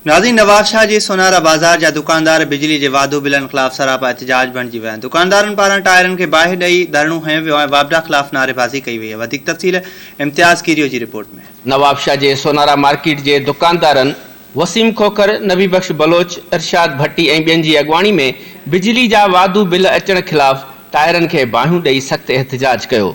नाज़रीन, नवाब शाह जे सोनारा बाज़ार जा दुकानदार बिजली जे वादो बिलनि ख़िलाफ़ सरापा एहतजाज बणिजी विया आहिनि। दुकानदारनि पारां टायरनि खे बाहि ॾेई धरणो हंयो वियो ऐं वापडा ख़िलाफ़ नारेबाज़ी कई वई आहे। वधीक तफ़सील इम्तियाज़ कीरियो जी रिपोर्ट में। नवाब शाह जे सोनारा मार्केट जे दुकानदारनि वसीम खोखर, नबी बख्श बलोच, इरशाद भट्टी ऐं ॿियनि जी अॻवानी में बिजली जा वादू बिल अचण ख़िलाफ़ टायरनि खे बाहियूं ॾेई सख़्त एहतजाज कयो।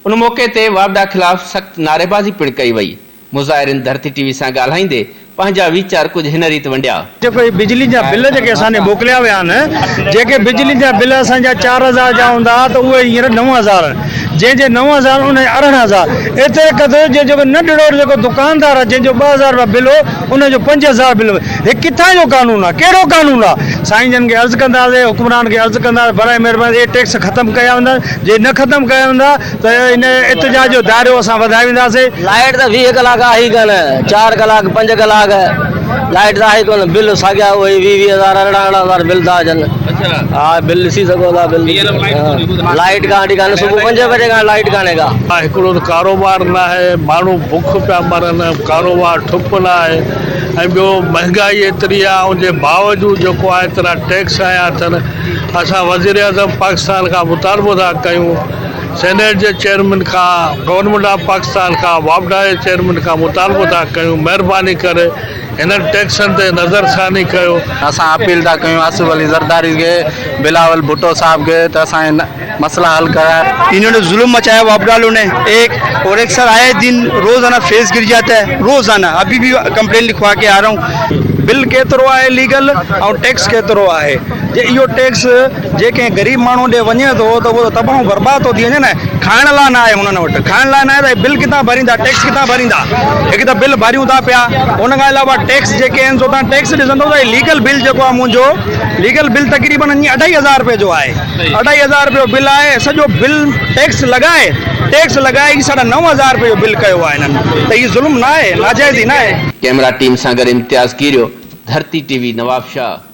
उन मौक़े ते वापडा ख़िलाफ़ सख़्त नारेबाज़ी पिणु कई वई। मुज़ाहिरीन धरती टीवी सां ॻाल्हाईंदे पंहिंजा वीचार कुछ हिन रीत वंडिया। जेको बिजली जा बिल जेके असांखे मोकिलिया विया आहिनि, जेके बिजली जा बिल असांजा 4000 जा हूंदा त उहे हींअर 9000 जंहिंजे 9000 उन 18000 एतिरे क़दुरु जेको नंढड़ो जेको दुकानदार आहे जंहिंजो 2000 रुपया बिल हो उनजो 5000 बिल। हे किथां जो कानून आहे, कहिड़ो कानून आहे? साईं जन खे अर्ज़ु कंदासीं, हुक्मरान खे अर्ज़ु कंदासीं, बराए महिरबानी ये टैक्स ख़तमु कया वेंदा। जे न ख़तमु कया वेंदा त इन एहतजाज जो दायरो असां वधाए वेंदासीं। लाइट त 20 कलाक आई कोन, 4 कलाक 5 कलाक लाइट आहे कोन, बिल साॻिया उहे 20,000 18,000 बिल था अचनि। हाँ, बिल ॾिसी सघो था। बिल लाइट कान्हे, सुबुह 5 बजे खां लाइट कान्हे का। हिकिड़ो त कारोबार न आहे, माण्हू बुख पिया मरनि, कारोबार ठप न आहे, ऐं ॿियो महांगाई एतिरी आहे, उनजे बावजूदि जेको आहे एतिरा टैक्स आया अथनि। असां वज़ीर आज़म पाकिस्तान खां मुतालबो था कयूं, सेनेट जे चेयरमैन खां, गवर्नमेंट ऑफ पाकिस्तान खां, वापडा जे चेयरमैन खां मुतालबो था कयूं, महिरबानी करे हिन टैक्सनि ते नज़रसानी कयो। असां अपील था कयूं आसिफ अली ज़रदारी खे, बिलावल भुट्टो साहब खे त असांजे मसला हल कराए। इन्होंने जुल्म मचाया वापडालों ने एक, और एक सर आए दिन रोजाना फेस गिर जाता है, रोजाना। अभी भी कंप्लेन लिखवा के आ रहा हूँ। बिल केतिरो आहे लीगल और टैक्स केतिरो आहे। जे इहो टैक्स जेके गरीब माण्हू ॾे वञे थो त उहो तबाहु बर्बाद थो थी वञे न। खाइण लाइ न आहे हुननि वटि, खाइण लाइ न आहे त बिल किथां भरींदा, टैक्स किथां भरींदा? हिकु त बिल भरियूं था पिया, उन खां अलावा टैक्स जेके आहिनि सो तव्हां टैक्स ॾिसंदो त लीगल बिल जेको आहे मुंहिंजो लीगल बिल तक़रीबन 2500 रुपए जो आहे। 2500 रुपए जो बिल आहे। सॼो बिल टैक्स लॻाए 9,000 रुपए जो बिल कयो आहे हिननि। त इहो ज़ुल्म न आहे, नाजाइज़ी न आहे। कैमरा टीम सां गॾु इम्तियाज़ कीरियो, धरती टीवी, नवाब शाह।